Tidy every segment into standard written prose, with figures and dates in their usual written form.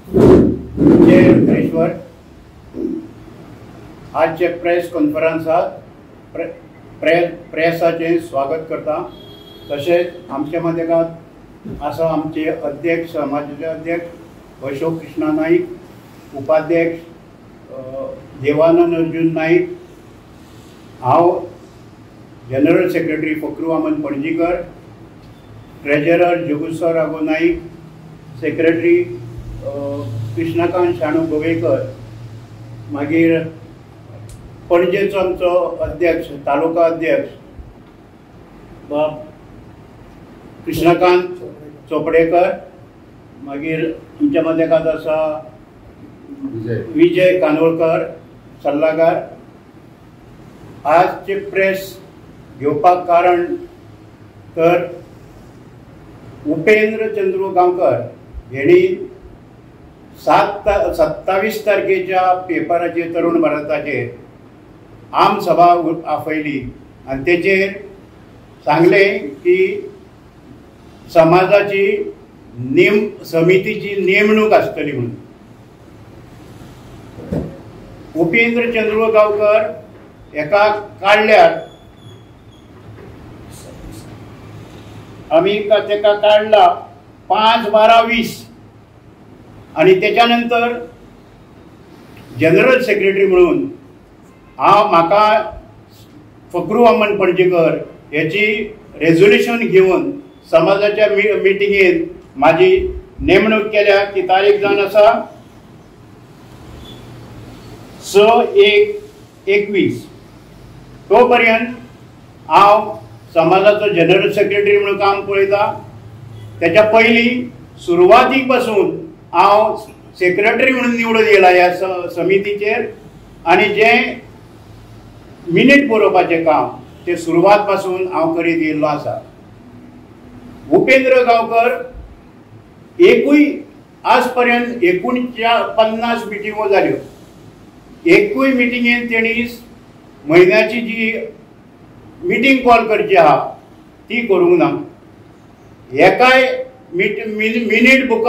जय रुद्रेश्वर. आजचे प्रेस कॉन्फरन्सात प्रेसाचे स्वागत करता. तसेच आमच्या मध्यकात आसा आमचे अध्यक्ष, समाजाचे अध्यक्ष अशोक कृष्णा नाईक, उपाध्यक्ष देवानंद अर्जुन नाईक, हांव general secretary Fakru Ahmad पणजीकर, treasurer Jogeshwar Raghav Naik, secretary Krishnakant Shanu Govekar, मागीर पणजेचो आमचो अध्यक्ष, तालुका अध्यक्ष कृष्णकांत चोपडेकर, मागीर आमच्या मध्यकात आसा विजय कानोळकर सल्लागार. आजचे प्रेस घेवपाक कारण तर उपेंद्र चंद्रू गांवकर हेणी 27 तारखेच्या पेपराचेर तरुण भारताचेर आम सभा आपयली आनी तेचेर सांगलें की समाजाची समितीची नेमणूक आसतली म्हणून. उपेंद्र चंद्रू गांवकर एका काडल्यार आमी तेका काडला 5/12/20 आणि त्याच्यानंतर जनरल सेक्रेटरी म्हणून म्हाका फकरू अहमद पणजेकर याची रेझोल्युशन घेऊन समाजाच्या मिटिंगेन माझी नेमणूक केल्या. ती तारीख जावन आसा 6/1/21. तो पर्यंत हांव समाजाचो जनरल सेक्रेटरी म्हणून काम पळयता. त्याच्या पयलीं सुरवातीक पासून हांव सेक्रेटरी म्हणून निवडून येयला ह्या समितीचेर आणि जे मिनीट बरोवपाचें काम ते सुरवात पासून हांव करीत येयल्लो आसा. उपेंद्र गांवकर एकूय आज पर्यंत 49 मिटिंगो जाल्यो. एकूय मिटिंगेन तेणी म्हयन्याची जी मिटींग कॉल करची आहा ती करूंक ना. एकाय मिनीट बूक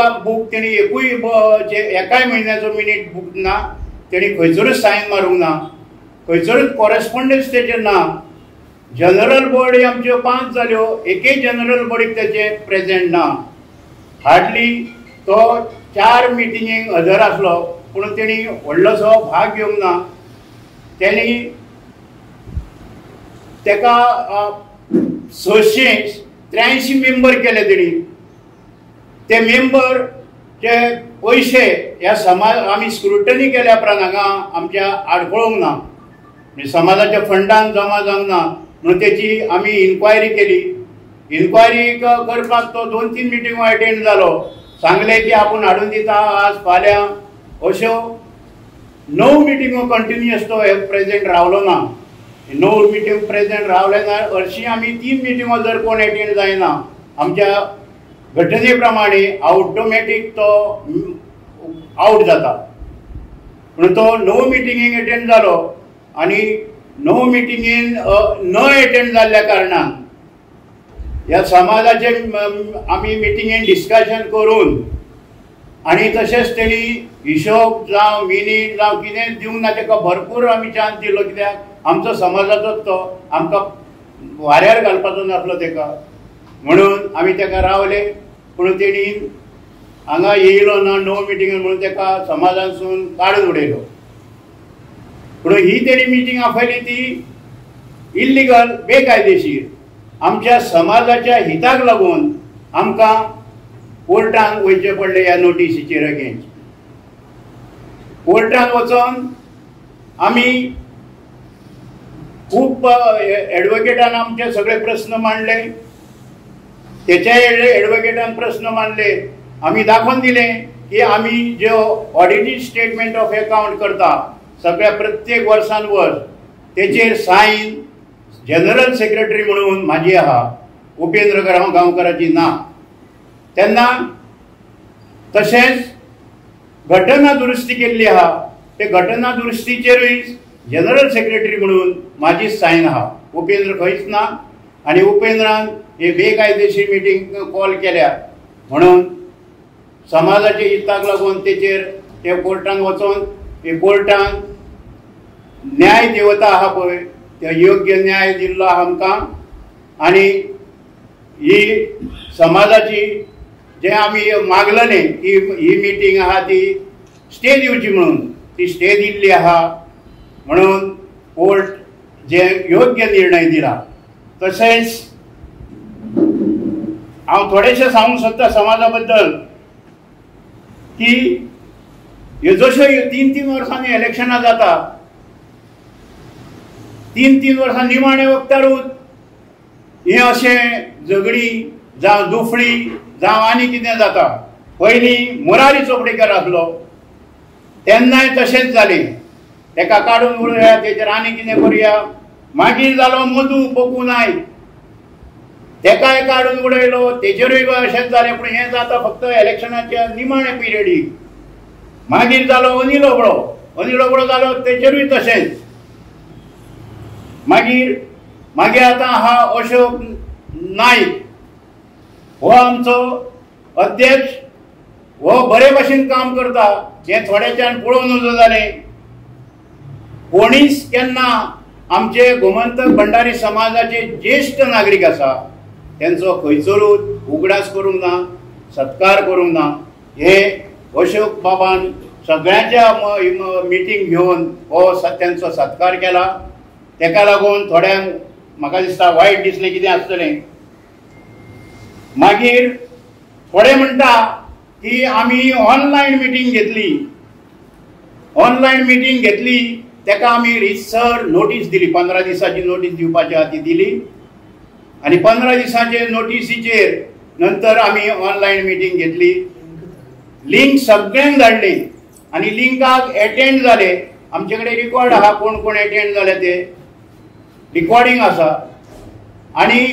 तेणी एकाय म्हयन्याचो मिनीट बूक ना. तेणी खंयसरूच सायन मारूंक ना, खंयसरूच कॉरेस्पॉन्डन्स तेचेर ना. जनरल बॉडी आमच्यो 5 जाल्यो, एके जनरल बॉडीक तेचे प्रेजेंट ना. हार्डली तो 4 मिटिंगेक हजर आसलो पूण तेणी व्हडलोसो भाग घेवंक ना. तेणी तेका 683 मेंबर केले. तेणी ते मेंबरचे पैसे ह्या समाज आमी स्क्रुटनी केल्या उपरांत हांगा आमच्या आडखळोवंक ना, म्हणजे समाजाच्या फंडान जमा जावंक ना म्हणून तेची आमी इन्क्वायरी केली. इन्क्वायरी करपाक तो 2-3 मिटिंगो अटेंड जालो. सांगले की आपूण हाडून दिता आज फाल्यां. अश्यो 9 मिटिंगो कंटिन्युअस तो प्रेजेंट रावलो ना. 9 मिटींग प्रेजेंट रावले ना. हरशीं आमी 3 मिटिंगो जर कोण अटेंड जायना आमच्या घटने प्रमाणे ऑटोमॅटीक तो आउट जाता. म्हणून तो 9 मिटिंगेक अटेंड जालो आणि 9 मिटिंगेन न अटेंड जाल्ल्या कारणान ह्या समाजाचे आमी मिटिंगेन डिस्कशन करून आणि तशेंच तेणी हिशोब जावं मिनीट जावं कितें दिवंक ना. ताका भरपूर आमी चान्स दिलो. कित्याक आमचो समाजाचोच तो, आमकां वाऱ्यार घालपाचो नासलो ताका. म्हणून आमी ताका रावले. पूण तेणी हांगा येयलो ना 9 मिटिंगेन म्हणून ताका समाजासून काडून उडयलो. पूण ही तेणी मिटींग आपयली ती इल्लिगल, बेकायदेशीर. आमच्या समाजाच्या हिताक लागून आमकां कोर्टान वयचें पडलें ह्या नोटिसीचेर अगेन्स्ट. कोर्टान वचोन आमी खूब एडवोकेटान आमचे सगळे प्रश्न मांडले. तेच्या एडवोकेटान प्रश्न मांडले. आमी दाखोवन दिलें की आमी ज्यो ऑडिटेड स्टेटमेंट ऑफ अकाउंट करता सगळ्या प्रत्येक वर्सान वर्स तेचेर सायन जनरल सेक्रेटरी म्हणून म्हाजी आहा, उपेंद्र गांवकराची ना. तेन्ना तशेंच घटना दुरुस्ती केल्ली आहा. ते घटना दुरुस्तीचेरूय जनरल सेक्रेटरी म्हणून म्हाजी सायन आहा. उपेंद्र खंयच ना. आणि उपेंद्रान हे बेकायदेशीर मिटींग कॉल केल्या म्हणून समाजाच्या हिताक लागून तेचेर ते कोर्टान वचोन हे कोर्टान न्याय देवता आहा पळय ते योग्य न्याय दिल्लो आहा आमकां आनी ही समाजाची जे आमी मागलेले की ही मिटींग आहा ती स्टे दिवची म्हणून ती स्टे दिल्ली आहा म्हणून कोर्ट जे योग्य निर्णय दिला. तशेंच हांव थोडेशें सांगूंक सोदता समाजा बद्दल की ह्यो जश्यो 3-3 वर्सांनी इलेक्शनां जाता 3-3 वर्सां निमाणे वक्तारूच हे अशें झगडी जावं दुफळी जावं आनी कितें जाता. पयलीं मुरारी चोपडेकर आसलो तेन्नाय तशेंच जालें तेका काडून उडया तेचेर आनी कितें करुया. मागीर जालो मधू बकू नायक तेकाय काडून उडयलो तेचेरूय अशेंच जालें. पूण हें जाता फक्त इलेक्शनाच्या निमाणे पिरियडीक. मागीर जालो अनिल ओबळो जालो तेचेरूय तशेंच. मागीर आतां आहा अशोक नायक हो आमचो अध्यक्ष हो बरे भाशेन काम करता हें थोड्याच्यान पळोवन नजो जालें. कोणीच केन्ना आमचे गोमंतक भंडारी समाजाचे ज्येष्ठ नागरीक आसा त्यांचो खंयसरूच उगडास करूंक ना सत्कार करूंक ना. हे अशोक बाबान सगळ्यांच्या मिटींग घेवन हो त्यांचो सत्कार केला. तेका लागून थोड्यांक म्हाका दिसता वायट दिसलें कितें आसतलें. मागीर थोडे म्हणटा की आमी ऑनलायन मिटींग घेतली तेका आमी रितसर नोटीस दिली 15 दिसाची नोटीस दिवपाची आहा ती दिली आनी 15 दिसाचे नोटीसीचेर नंतर आमी ऑनलायन मिटींग घेतली. लिंक सगळ्यांक धाडली आनी लिंकाक एटेंड जाले. आमचे कडेन रिकॉर्ड आहा कोण कोण एटेंड जाले ते रिकॉर्डिंग आसा आनी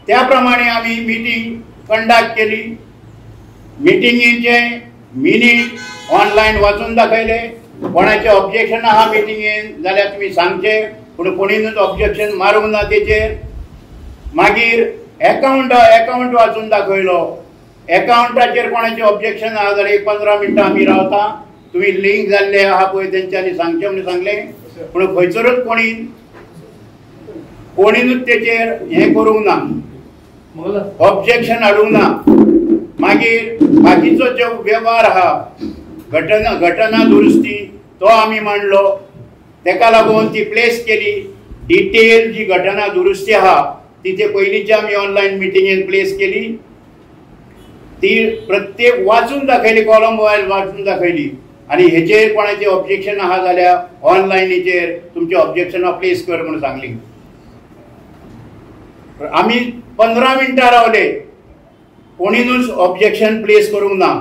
त्या प्रमाणे आमी मिटींग कंडक्ट केली. मिटींगेचे मिनीट ऑनलायन वाचून दाखयले. कोणाचे ऑब्जेक्शन आहा मिटींगेन जाल्यार तुमी सांगचे पूण कोणीनूच ऑब्जेक्शन मारूंक ना तेचेर. मागीर अकाउंट वाचून दाखयलो. अकाउंटाचेर कोणाचे ऑब्जेक्शन आहा जाल्यार 15 मिनटां आमी रावता तुमी लिंक जाल्ले आहा पळय तेंच्यांनी सांगचे म्हणून सांगलें. पूण खंयसरूच कोणीनूच तेचेर हें करूंक ना ऑब्जेक्शन हाडूंक ना. मागीर बाकीचो जो व्यवहार आहा घटना दुरुस्ती तो आमी मांडलो. तेका लागून ती प्लेस केली. डिटेल जी घटना दुरुस्ती आहा ती ते पयलींची आमी ऑनलायन मिटींगेन प्लेस केली. ती प्रत्येक वाचून दाखयली कॉलम वायज वाचून दाखयली आनी हेचेर कोणाचें ऑब्जेक्शन आहा जाल्यार ऑनलायनीचेर तुमचे ऑब्जेक्शनां प्लेस कर म्हणून सांगली. आमी 15 मिनटां रावले कोणीनूच ऑब्जेक्शन प्लेस करूंक ना.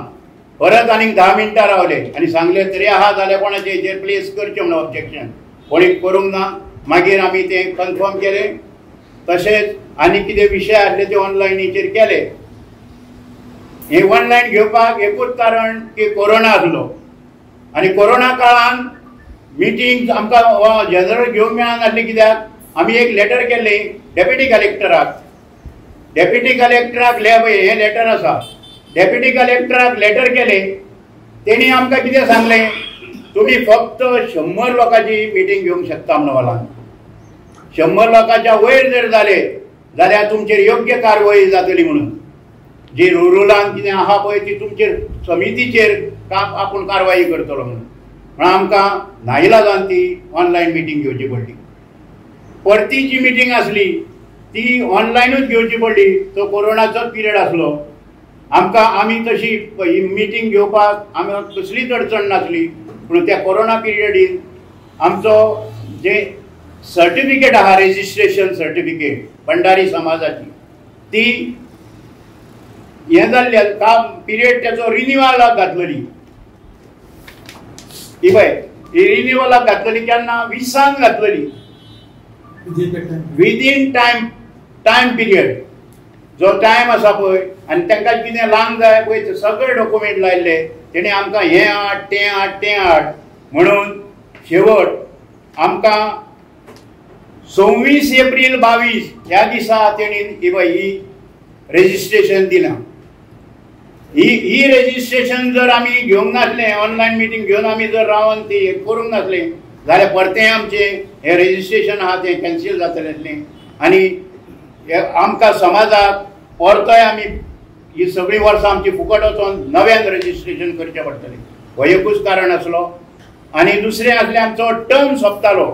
परत आनीक 10 मिनटां रावले आनी सांगले तरी आहा जाल्यार कोणाचे हेचेर प्लेस करचें म्हणून ऑब्जेक्शन कोणी करूंक ना. मागीर आमी तें कन्फर्म केलें. तशेंच आनी कितें विशय आसले ते ऑनलायनीचेर केले. हे ऑनलायन घेवपाक एकूच कारण की कोरोना आसलो आनी कोरोना काळान मिटींग आमकां जनरल घेवंक मेळनासली. कित्याक आमी एक लेटर केल्लें डेप्युटी कलेक्टराक हे लेटर आसा. डेप्युटी कलेक्टराक लेटर केलें. तेणी आमकां कितें सांगलें तुमी फक्त 100 लोकांची मिटींग घेवंक शकता म्हणून वालान. 100 लोकांच्या वयर जर जाले जाल्यार तुमचेर योग्य कारवाई जातली म्हणून. जी रुलान कितें आहा पळय ती तुमचेर समितीचेर आपूण कारवाई करतलो म्हणून. म्हणून आमकां नाइलाजान ती ऑनलायन मिटींग घेवची पडली. परती जी मिटींग आसली ती ऑनलायनूच घेवची पडली. तो कोरोनाचोच पिरियड आसलो. आमी तशी मिटींग घेवपाक आमकां कसलीच अडचण नासली. पूण त्या कोरोना पिरियडीन आमचो जे सर्टिफिकेट आहा रेजिस्ट्रेशन सर्टिफिकेट भंडारी समाजाची ती हें जाल्ली काम पिरियड त्याचो रिन्युअलाक घातलेली. ही पळय ही रिन्युअलाक घातलेली केन्ना 20 घातलेली विदीन टायम पिरियड जो टायम आसा पळय आनी तांकां कितें लांग जाय पळय सगळे डॉक्युमेंट लायल्ले. तेणी आमकां हें हाड तें हाड म्हणून शेवट आमकां 26 एप्रील 22 ह्या दिसा तेणी ही रेजिस्ट्रेशन दिलां. ही रेजिस्ट्रेशन जर आमी घेवंक नासले, ऑनलायन मिटींग घेवन आमी जर रावन ती करूंक नासले जाल्यार परतें आमचें हें रेजिस्ट्रेशन आहा तें कॅन्सील जातलें आनी आमकां समाजाक परतोय आमी ही सगळीं वर्सां आमची फुकट वचोन नव्यान रेजिस्ट्रेशन करचें पडटलें. हो एकूच कारण आसलो. आनी दुसरें आसलें आमचो टर्म सोंपतालो.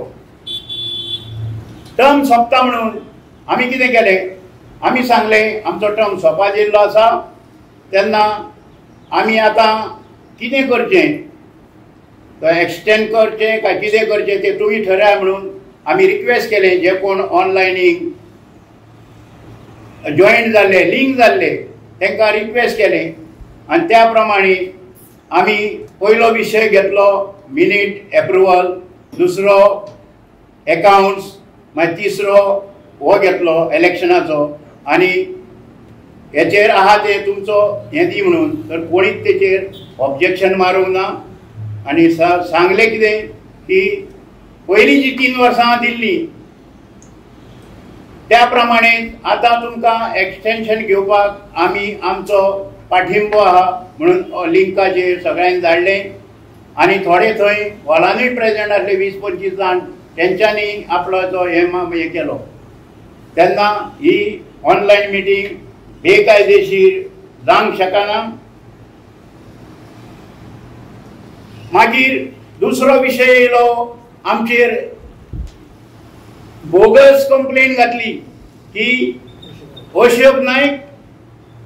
टर्म सोंपता म्हणून आमी कितें केलें, आमी सांगलें आमचो टर्म सोंपा येयल्लो आसा तेन्ना आमी आतां कितें करचें, तो एक्सटेंड करचें काय कितें करचें तें तुमी ठरया म्हणून आमी रिक्वेस्ट केलें. जे कोण ऑनलायनीक जॉयंट जाल्ले, लिंक जाल्ले तांकां रिक्वेस्ट केलें आनी त्या प्रमाणे आमी पयलो विशय घेतलो मिनीट एप्रुवल, दुसरो एकाउंट्स, मागीर तिसरो हो घेतलो इलेक्शनाचो. आनी हेचेर आहा ते तुमचो हें दी म्हणून, तर कोणीच तेचेर ऑब्जेक्शन मारूंक ना. आनी सांगलें कितें की पयलीं जी 3 वर्सां दिल्ली त्या प्रमाणे आतां तुमकां एक्सटेंशन घेवपाक आमी आमचो पाठिंबो आहा म्हणून लिंकाचेर सगळ्यांक धाडलें. आनी थोडे थंय हॉलानूय प्रेजेंट आसले 20-25 जाण, तेंच्यांनी आपलो तो हें केलो. तेन्ना ही ऑनलायन मिटींग बेकायदेशीर जावंक शकना. मागीर दुसरो विशय येयलो आमचेर बोगस कंप्लेन घातली की अशोक नायक,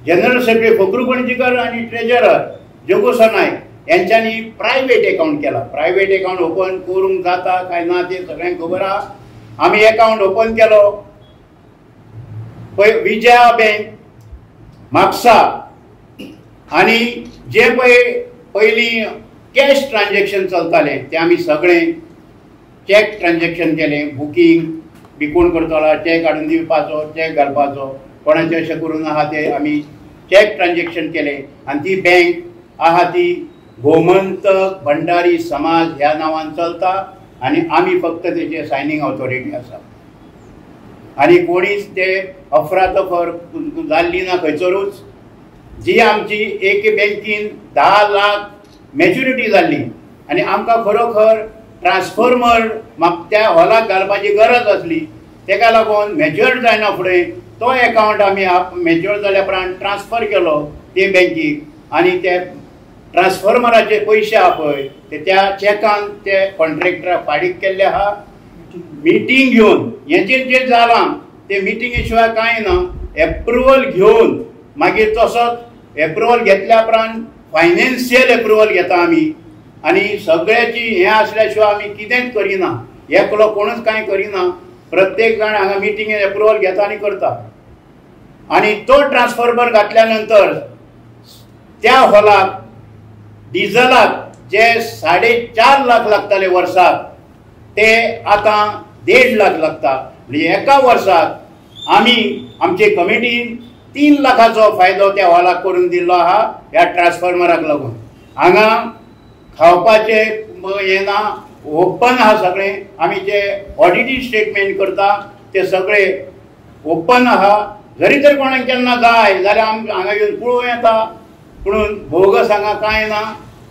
जनरल सेक्रेटरी फकरू पणजीकर आनी ट्रेजरर जोगोसो नायक यांच्यांनी प्रायवेट अकाउंट केला. प्रायवेट अकाउंट ओपन करूंक जाता काय ना ते सगळ्यांक खबर आहा. आमी अकाउंट ओपन केलो पळय विजया बँक म्हापसा, आनी जे पयलीं कॅश ट्रान्जॅक्शन चलतालें तें आमी सगळें चॅक ट्रान्जॅक्शन केलें. बुकींग बी कोण करतालो, चॅक हाडून दिवपाचो, चॅक घालपाचो, कोणाचें अशें करून आहा तें आमी चॅक ट्रान्जॅक्शन केलें. आनी ती बँक आहा ती गोमंतक भंडारी समाज ह्या नांवान चलता आनी आमी फक्त तेचे सायनींग ऑथॉरिटी आसा. आनी कोणीच ते अफरातफर जाल्ली ना खंयसरूच. जी आमची एक बँकीन 10 लाख मॅच्युरिटी जाल्ली आनी आमकां खरोखर ट्रान्सफॉर्मर म्हाका त्या हॉलाक घालपाची गरज आसली, तेका लागून मॅच्युअर जायना फुडें तो अकाउंट आमी मॅच्युअर जाल्या उपरांत ट्रान्सफर केलो ते बँकीक. आनी ते ट्रान्सफॉर्मराचे पयशे आहा पळय ते त्या चॅकान ते कॉन्ट्रॅक्टराक फारीक केल्ले आहा. मिटींग घेवन हेचेर जे जालां ते मिटिंगे शिवाय कांय ना. एप्रुवल घेवन मागीर तसोच एप्रुवल घेतल्या उपरांत फायनान्शियल एप्रुवल घेता आमी. आनी सगळ्याची हें आसल्या शिवाय आमी कितेंच करिना, एकलो कोणूच कांय करिना. प्रत्येक जाण हांगा मिटिंगेन एप्रुवल घेता आनी करता. आनी तो ट्रान्सफॉर्मर घातल्या नंतर त्या हॉलाक डिझलाक जे 4.5 लाख लागताले वर्साक ते आतां 1.5 लाख लागता. म्हणजे एका वर्साक आमी आमचे कमिटीन 3 लाखाचो फायदो त्या हॉलाक करून दिल्लो आहा ह्या ट्रान्सफॉर्मराक लागून. हांगा खावपाचे हें ना, ओपन आहा सगळें. आमी जे ऑडिटींग स्टेटमेंट करता ते सगळे ओपन आहा. जरी तर कोणाक केन्ना जाय जाल्यार आमी हांगा येवन पळोवं येता. पुणून बोगस हांगा कांय ना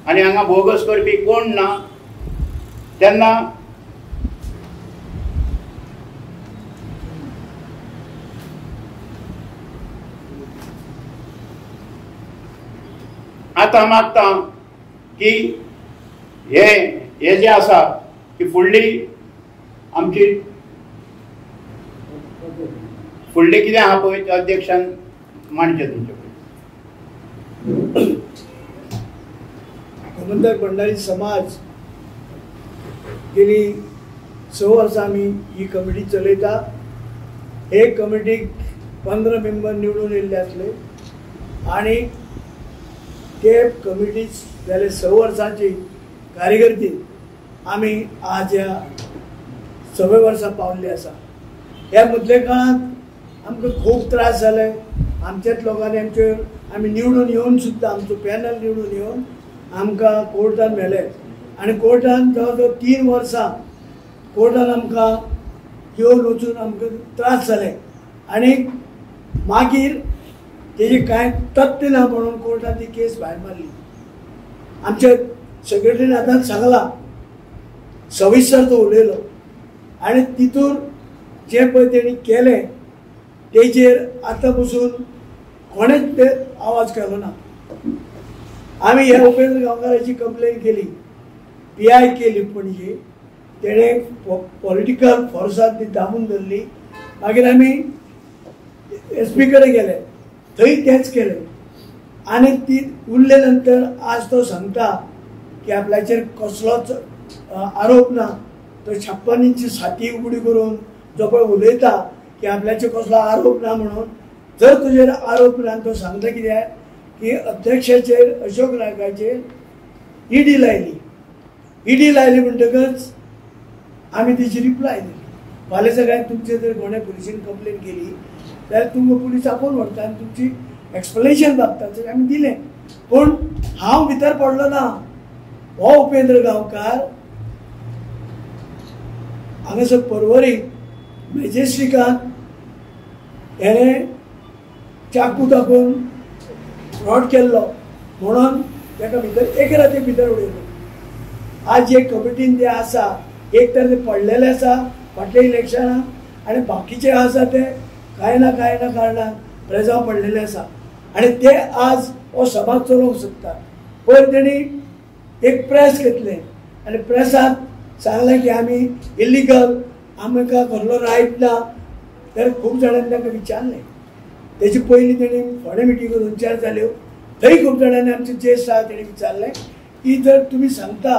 आनी हांगा बोगस करपी कोण ना. तेन्ना आतां मागता की हे जे आसा की फुडली आमची फुडलें कितें आहा पळय ते अध्यक्षान मांडचें तुमचे कडेन. गोमंतक भंडारी समाज गेली 6 वर्सां आमी ही कमिटी चलयता. हे कमिटीक 15 मेंबर निवडून येयल्ले आसले आनी ते कमिटी जाले 6 वर्सांची कार्यकर्ती आमी आज ह्या 6 वर्सां पावल्ली आसा. ह्या मदले काळांत आमकां खूब त्रास जाले. आमच्याच लोकांनी आमी निवडून येवन सुद्दां आमचो पॅनल निवडून येवन आमकां कोर्टान मेले आनी कोर्टान जवळ जवळ 3 वर्सां कोर्टान आमकां येवन वचून आमकां त्रास जाले. आनी मागीर तेजी कांय तथ्य ना म्हणून कोर्टान ती केस भायर मारली. आमच्या सेक्रेटरीन आतां सांगला सविस्तर तो उलयलो आनी तितून जे पळय तेणी केलें तेजेर आतां पसून कोणेच ते आवाज केलो ना. आमी ह्या उपेंद्र गांवकाराची कंप्लेन केली, PI केली पणजे. तेणें पॉलिटिकल फोर्सात ती दाबून धरली. मागीर आमी SP कडेन गेले, थंय तेंच केलें आनी ती उरले नंतर आज तो सांगता की आपल्याचेर कसलोच आरोप ना. तो 56 इंच छाती उगडी करून जो पळय उलयता की आपल्याचेर कसलो आरोप ना म्हणून, जर तुजेर आरोप ना तो सांगता कित्याक की अध्यक्षाचेर अशोक नायकाचेर ED लायली. ED लायली म्हणटकच आमी तेची रिप्लाय दिली. फाल्यां सगळ्यांक तुमचे जर कोणें पुलिशेन कंप्लेन केली जाल्यार तुमकां पुलीस आपोवन व्हरता आनी तुमची एक्सप्लेनेशन मागता. तशें आमी दिलें. पूण हांव भितर पडलो ना. हो उपेंद्र गांवकार हांगासर पर्वरी मॅजेस्टिकान हेणें चाकू दाखोवन फ्रॉड केल्लो म्हणून ताका भितर एक राती भितर उडयलो. आज जे कमिटीन जे आसा एक तर ते पडलेले आसा फाटल्या इलेक्शनाक आनी बाकीचे आसा ते कांय ना कारणान प्रेजांव पडलेले आसा आनी ते आज हो समाज चलोवंक सोदता. पयर तेणी एक प्रेस घेतलें आनी प्रेसांत सांगलें की आमी इल्लिगल, आमकां कसलो रायट ना. तर खूब जाणांनी ताका विचारलें. तेचे पयलीं तेणी फोंडे मिटिंगो 2-4 जाल्यो, थंय खूब जाणांनी आमचे जेस्ट आहा तेणी विचारलें की जर तुमी सांगता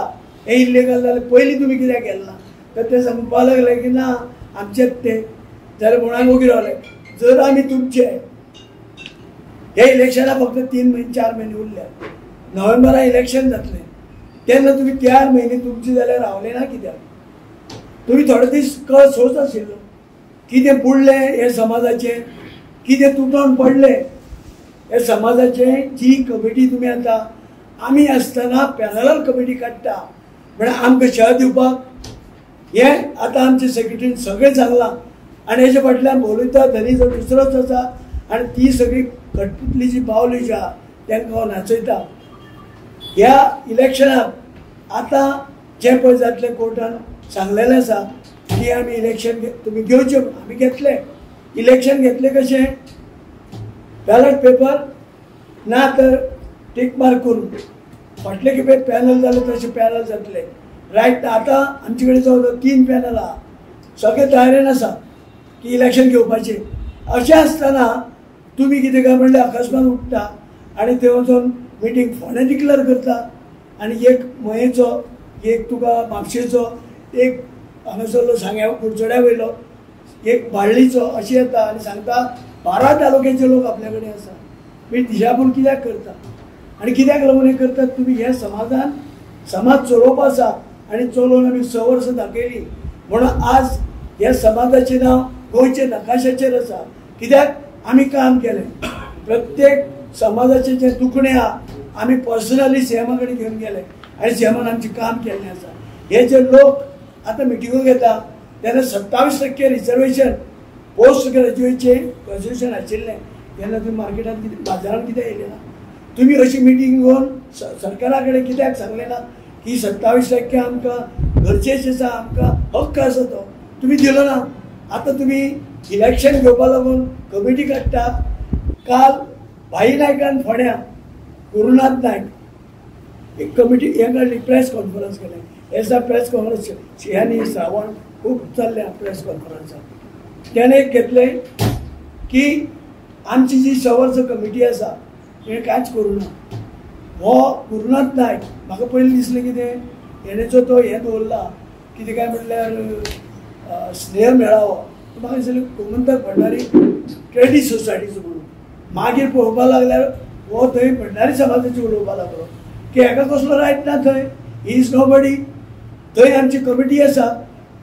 हे इल्लिगल जाल्यार पयलीं तुमी कित्याक केलें ना. तर ते सांगपाक लागले की ना आमचेच ते. जाल्यार म्हणान उगी रावले. जर आमी तुमचे हे इलेक्शनाक फक्त 3-4 म्हयने उरल्या, नोव्हेंबराक इलेक्शन जातलें तेन्ना तुमी 4 म्हयने तुमचे जाल्यार रावले ना कित्याक? तुमी थोडे दीस कळ सोच आशिल्लो. कितें बुडलें हे समाजाचें, कितें तुटोन पडलें हे समाजाचें. जी कमिटी तुमी आतां आमी आसतना पॅनल कमिटी काडटा म्हळ्यार आमकां शह दिवपाक हें आतां आमचे सेक्रेटरीन सगळें सांगलां आनी हेजे फाटल्यान भोलुता धनी जो दुसरोच आसा आनी ती सगळी कटपुतली जी बावली जी आहा तांकां हांव नाचयता. ह्या इलेक्शनाक आतां जें पळय जातलें कोर्टान सांगलेलें आसा की आमी इलेक्शन तुमी घेवचें. आमी घेतलें. इलेक्शन घेतलें कशें? बॅलट पेपर ना तर टीक मार्क करून. फाटले खेपे पॅनल जाले तशें पॅनल जातले. रायट आतां आमचे कडेन जवळ 3 पॅनल आहा. सगळे तयारेन आसा की इलेक्शन घेवपाचें. अशें आसतना तुमी कितें काय म्हणलें अकस्मात उठता आनी थंय वचून मिटींग फोंडें डिक्लेअर करता आनी एक मयेचो, एक तुका म्हापशेचो, एक हांगासरलो सांग्या कुडचड्या वयलो, एक बाळ्ळीचो अशें येता आनी सांगता 12 तालुक्याचे लोक आपल्या कडेन आसा. मी दिशाभूल कित्याक करता आनी कित्याक लागून हें करतात? तुमी ह्या समाजान समाज चलोवप आसा आनी चलोवन आमी 6 वर्सां दाखयली म्हणून आज ह्या समाजाचें नांव गोंयच्या नकाशाचेर आसा. कित्याक आमी काम केलें. प्रत्येक समाजाचें जें दुखणें आहा आमी पर्सनली सीएमा कडेन घेवन गेले आनी सीएमान आमचें काम केल्लें आसा. हे जे लोक आतां मिटिंगो घेता तेन्ना 27% रिजर्वेशन पोस्ट ग्रॅज्युएटचें कन्सेशन आशिल्लें तेन्ना तुमी मार्केटांत कितें बाजारांत कित्याक येयलें ना? तुमी अशी मिटींग घेवन सरकारा कडेन कित्याक सांगलें ना की 27% आमकां गरजेचें आसा, आमकां हक्क आसा तो तुमी दिलो ना? आतां तुमी इलेक्शन घेवपा लागून कमिटी काडटा. काल भाई नायकान फोंड्या गुरुनाथ नायक एक कमिटी हें काडली, प्रेस कॉन्फरन्स केलें. एसा प्रेस कॉन्फरन्स शियानी श्रावण खूब चल्ल्या प्रेस कॉन्फरन्साक. त्याने एक घेतलें की आमची जी 6 वर्सां कमिटी आसा तिणें कांयच करूं ना. हो गुरुनाथ नायक म्हाका पयलीं दिसलें कितें हेणेचो तो हें दवरला कितें काय म्हटल्यार स्नेह मेळावो. म्हाका दिसलें गोमंतक भंडारी क्रेडीट सोसायटीचो म्हणून. मागीर पळोवपाक लागल्यार हो थंय भंडारी समाजाचें उलोवपाक लागलो की हेका कसलो रायट ना. थंय ही इज नो बडी. थंय आमची कमिटी आसा,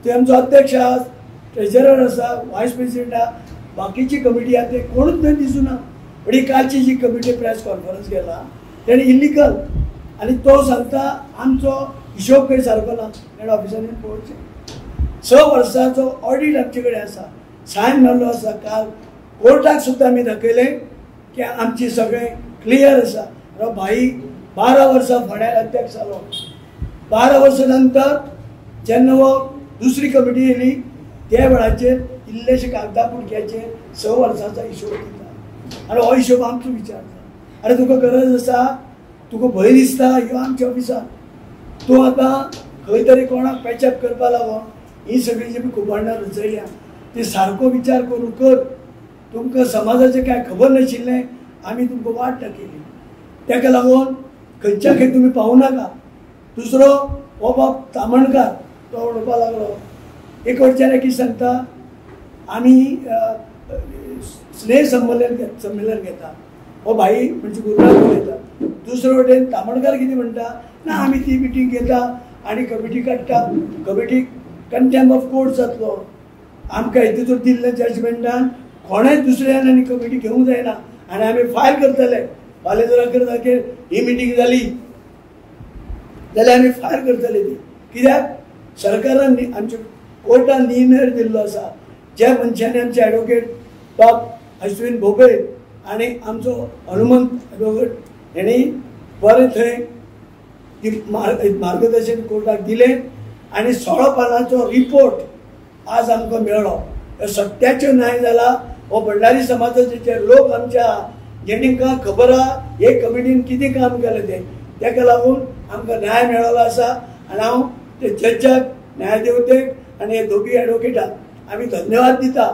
थंय आमचो अध्यक्ष आहा, ट्रेजरर आसा, वायस प्रेसिडेंट आहा, बाकीची कमिटी आहा ते कोणूच थंय दिसूना. पण ही कालची जी कमिटी प्रेस कॉन्फरन्स केला तेणे इल्लिगल आनी तो सांगता आमचो हिशोब खंय सारको ना. तेणें ऑफिसांनी पळोवचें. 6 वर्सांचो ऑडिट आमचे कडेन आसा, सायन मारलो आसा. काल कोर्टाक सुद्दां आमी दाखयलें की आमचे सगळे क्लियर आसा. भाई 12 वर्सां फुडें अध्यक्ष जालो. 12 वर्सां नंतर जेन्ना हो दुसरी कमिटी येयली त्या वेळाचेर इल्लेशे कागदा पुडक्याचेर 6 वर्सांचो हिशोब दिता आनी हो हिशोब आमचो विचारता. अरे तुका गरज आसा, तुका भंय दिसता, ह्यो आमच्या ऑफिसान तूं आतां खंय तरी कोणाक पॅचअप करपा लागून ही सगळी जी कुबांडां रचयल्या ती सारको विचार करून कर. तुमकां समाजाचें कांय खबर नाशिल्लें, आमी तुमकां वाट दाखयली, ताका लागून खंयच्या खंय तुमी पावूं नाका. दुसरो हो बाब तामणकार तो उलोवपा लागलो. एक वटच्यान एक सांगता आमी स्नेह संमेलन घेता, हो भाई म्हणजे गुरुनाथ उलयता. दुसरे वटेन तामणकार कितें म्हणटा, ना आमी ती मिटींग घेता आनी कमिटी काडटा, कमिटीक कंटेम्प ऑफ कोर्ट जातलो. आमकां हितून दिल्ल्या जजमेंटान कोणेंच दुसऱ्यान आनी कमिटी घेवंक जायना आनी आमी फायल करतले. फाल्यां जर अकरा ही मिटींग जाली जाल्यार आमी फायल करतले ती. कित्याक सरकारान आमच्या कोर्टान निर्णय दिल्लो आसा. ज्या मनशांनी आमचे एडवोकेट बाब अश्विन भोबे आनी आमचो हनुमंत एडवोकेट हेणी बरें थंय मार्गदर्शन कोर्टाक दिलें आनी 16 पानांचो रिपोर्ट आज आमकां मेळ्ळो. सत्याचो न्याय जाला. हो भंडारी समाजाचे जे लोक आमच्या जेणेका खबर आहा हे कमिटीन कितें काम केलें तें, ताका लागून आमकां न्याय मेळ्ळो आसा. आनी हांव ते जजाक, न्यायदेवतेक आनी हे दोगी एडवोकेटाक आमी धन्यवाद दिता,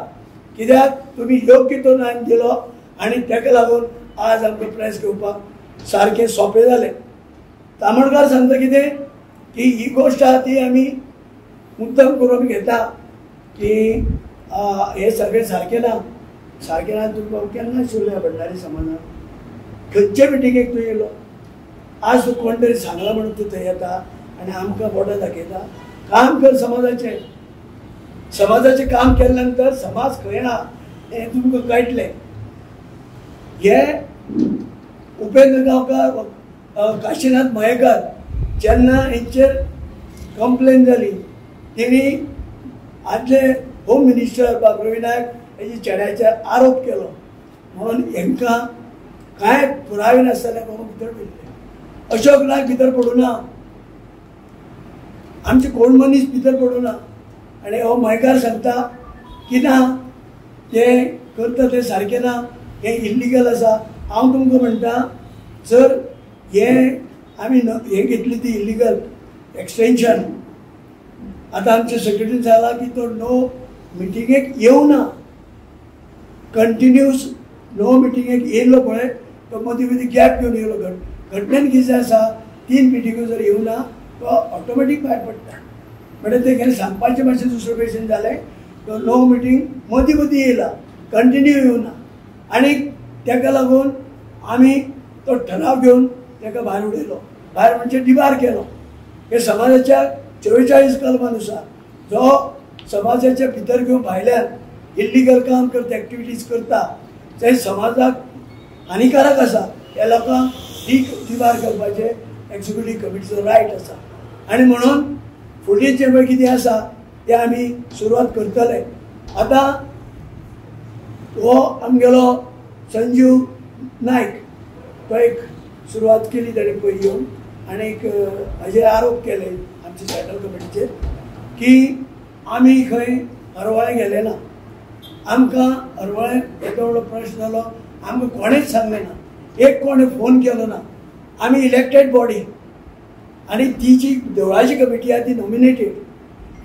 कित्याक तुमी योग्य तो न्याय दिलो आनी ताका लागून आज आमकां प्रेस घेवपाक सारकें सोंपें जालें. तामणकार सांगता कितें की ही गोश्ट आहा ती आमी मुद्दम करून घेता की हे सगळें सारकें ना. सारकें ना तुमकां केन्ना आशिल्लें भंडारी समाजान खंयचे मिटिंगेक तूं येयलो. आज तूं कोण तरी सांगला म्हणून तूं थंय येता आनी आमकां बोटां दाखयता. काम कर समाजाचें. समाजाचें काम केल्या नंतर समाज खंय आहा हें तुमकां कळटलें. हे उपेंद्र गांवकार, काशीनाथ मयेकर जेन्ना हेंचेर कंप्लेन जाली तेणी आदले होम मिनिस्टर बाबू नायक हेजी चेड्याचेर आरोप केलो म्हणून हांकां कांय पुरावे नासताले कोण भितर पडले. अशोक नायक भितर पडूना, आमचे कोण मनीस भितर पडूना. आनी हो मयेकार सांगता की ना ते करता तें सारकें ना, हें इल्लिगल आसा. हांव तुमकां म्हणटा जर हे आमी हे घेतली ती इल्लिगल एक्सटेंशन, आतां आमचे सेक्रेटरी जाला की तो नो मिटिंगेक येवना, कंटिन्यूस नो मिटिंगेक येयलो पळय तो मदीं मदीं गॅप घेवन येयलो. घटनेन कितें आसा 3 मिटिंगो जर येवना तो ऑटोमॅटीक भायर पडटा. म्हणजे ते केन्ना सांगपाचें मातशें दुसरें भशेन जालें. तो नो मिटींग मदीं मदीं येयला, कंटिन्यू येवना आनी ताका लागून आमी तो ठराव घेवन ताका भायर उडयलो. भायर म्हणजे डिबार केलो. हे समाजाच्या 44 कलमानुसार जो समाजाच्या भितर घेवन भायल्यान इल्लिगल काम करता, एक्टिविटीज करता ते समाजाक हानिकारक आसा त्या लोकांक डिबार करपाचें एक्झिक्युटीव कमिटीचो रायट आसा. आनी म्हणून फुडें जें पळय कितें आसा तें आमी सुरवात करतले. आतां हो आमगेलो संजीव नायक तो एक सुरवात केली ताणें पळय येवन आनीक हाजेर आरोप केले आमचे सेंट्रल कमिटीचेर की आमी खंय हरवळें गेले ना. आमकां हरवळें येदो व्हडलो प्रश्न जालो, आमकां कोणेंच सांगलें ना, एक कोणें फोन केलो ना. आमी इलेक्टेड बॉडी आनी ती जी देवळाची कमिटी आहा ती नॉमिनेटेड.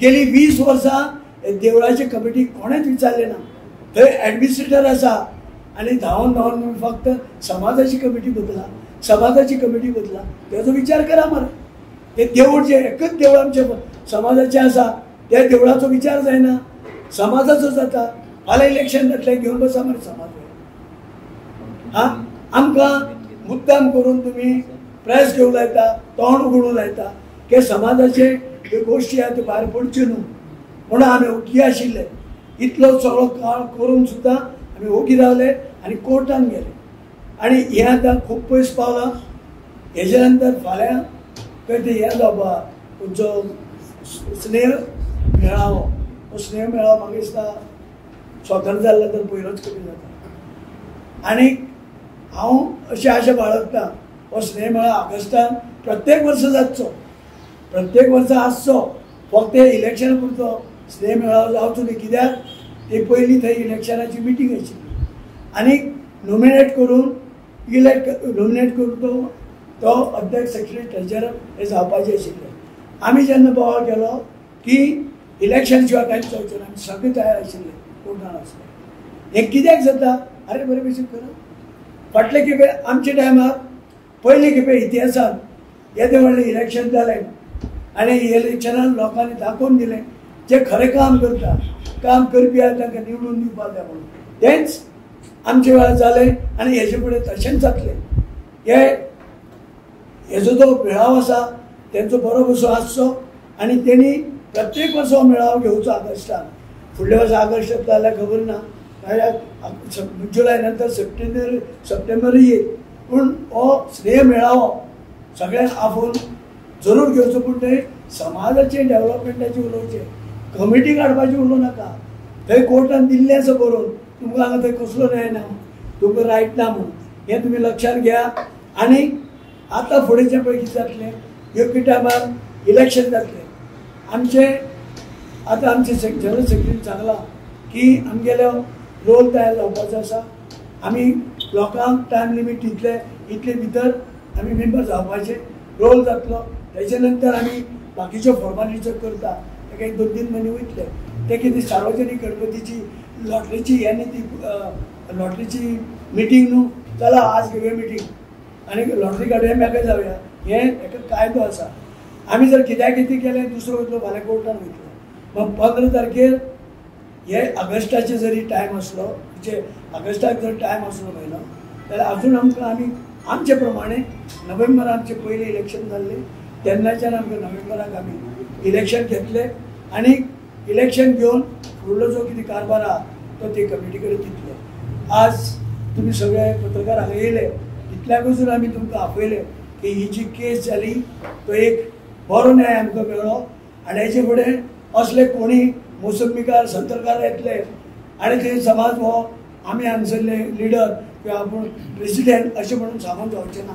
गेली 20 वर्सां देवळाची कमिटी कोणेंच विचारलें ना. थंय एडमिनिस्ट्रेटर आसा आनी धांवन धांवन फक्त समाजाची कमिटी बदला, समाजाची कमिटी बदला. तेजो विचार करा मरे. ते देवूळ जे एकच देवूळ आमचे समाजाचें आसा त्या देवळाचो विचार जायना, समाजाचो जाता. फाल्यां इलेक्शन जातलें घेवन बसा मरे समाज. हां आमकां मुद्दाम करून तुमी प्रेस घेवंक लायता, तोंड उगडूंक लायता की समाजाचे ज्यो गोश्टी आहा त्यो भायर पडच्यो न्हू म्हणून आमी ओगी आशिल्ले. इतलो सगळो काळ करून सुद्दां आमी ओगी रावले आनी कोर्टान गेले. आनी हें आतां खूब पयस पावलां. हेजे नंतर फाल्यां खंय ते हें जावपा तुमचो स्नेह मेळावो. तो स्नेह मेळावो म्हाका दिसता स्वतंत्र जाल्लो तर पयलोच कमी जाता. आनी हांव अशी आशा बाळगता हो स्नेह मेळावो ऑगस्टान प्रत्येक वर्सा जातचो, प्रत्येक वर्सा आसचो, फक्त इलेक्शना पुरतो स्नेह मेळावो जावचो न्ही. कित्याक ते पयलीं थंय इलेक्शनाची मिटींग आशिल्ली आनी नॉमिनेट करून तो अध्यक्ष सेक्रेटरी ट्रेजरर हे जावपाचे आशिल्ले. आमी जेन्ना बोवाळ केलो की इलेक्शन शिवाय कांयच जावचें ना, आमी सगळे तयार आशिल्ले, कोर्टान आसले. हें कित्याक जाता? अरे बरे भशेन करा. फाटले खेपे आमच्या टायमार पयले खेपे इतिहासांत येदें व्हडलें इलेक्शन जालें आनी इलेक्शनान लोकांनी दाखोवन दिलें जे खरें काम करता, काम करपी आसा तांकां निवडून दिवपाक जाय म्हणून. तेंच आमचे वेळार जालें आनी हेजे फुडें तशेंच जातलें. हेजो जो मेळावो आसा तेंचो बरो कसो आसचो आनी तेणी प्रत्येक वर्सा हो मेळावो घेवचो ऑगस्टान. फुडल्या वर्सा ऑगस्ट येता जाल्यार खबर ना, जुलय नंतर सप्टेंबर येईल, पूण हो स्नेह मेळावो सगळ्यांक आफून जरूर घेवचो. पूण थंय समाजाचे डेव्हलपमेंटाचे उलोवचें, कमिटी काडपाची उलोवं नाका. थंय कोर्टान दिल्लें आसा बरोवन तुमकां हांगा थंय कसलो न्याय ना, तुमकां रायट ना म्हणून. हें तुमी लक्षांत घ्या. आनी आतां फुडेंचें पळय कितें जातलें, योग्य टायमार इलेक्शन जातलें. आतां आमचे जनरल सेक्रेटरी सांगलां की आमगेलो रोल तयार जावपाचो आसा. आमी लोकांक टायम लिमीट इतले भितर आमी मेंबर जावपाचे, रोल जातलो. तेच्या नंतर आमी बाकीच्यो फॉर्मालिटीच्यो करता, ताका 1-2 म्हयने वयतले. ते कितें सार्वजनीक गणपतीची लॉटरीची ती लॉटरीची मिटींग न्हू, चला आज घेवया मिटींग आनी लॉटरी काडुया मेकळे जावया, हेका कायदो आसा. आमी जर कित्याक कितें केलें दुसरो वयतलो फाल्यां कोर्टान वयतलो. मग 15 तारखेर हे ऑगस्टाचे जरी टायम आसलो, म्हणजे ऑगस्टाक जर टायम आसलो म्हयनो, जाल्यार अजून आमकां आमी आमचे प्रमाणे नोव्हेंबरान आमचे पयलें इलेक्शन जाल्लें तेन्नाच्यान आमकां नोव्हेंबराक आमी इलेक्शन घेतलें आनी इलेक्शन घेवन फुडलो जो कितें कारभार आहा तो ते कमिटी कडेन दितले. आज तुमी सगळे पत्रकार हांगा येयले, इतल्याकूच आमी तुमकां आपयले की ही जी केस जाली तो एक बरो न्याय आमकां मेळ्ळो. आनी हेचे फुडें असले कोणी मोसंबीकार संतरकार येतले आनी ते समाज हो आमी हांगसरले लिडर किंवा आपूण प्रेसिडेंट अशें म्हणून सांगून जावचें ना.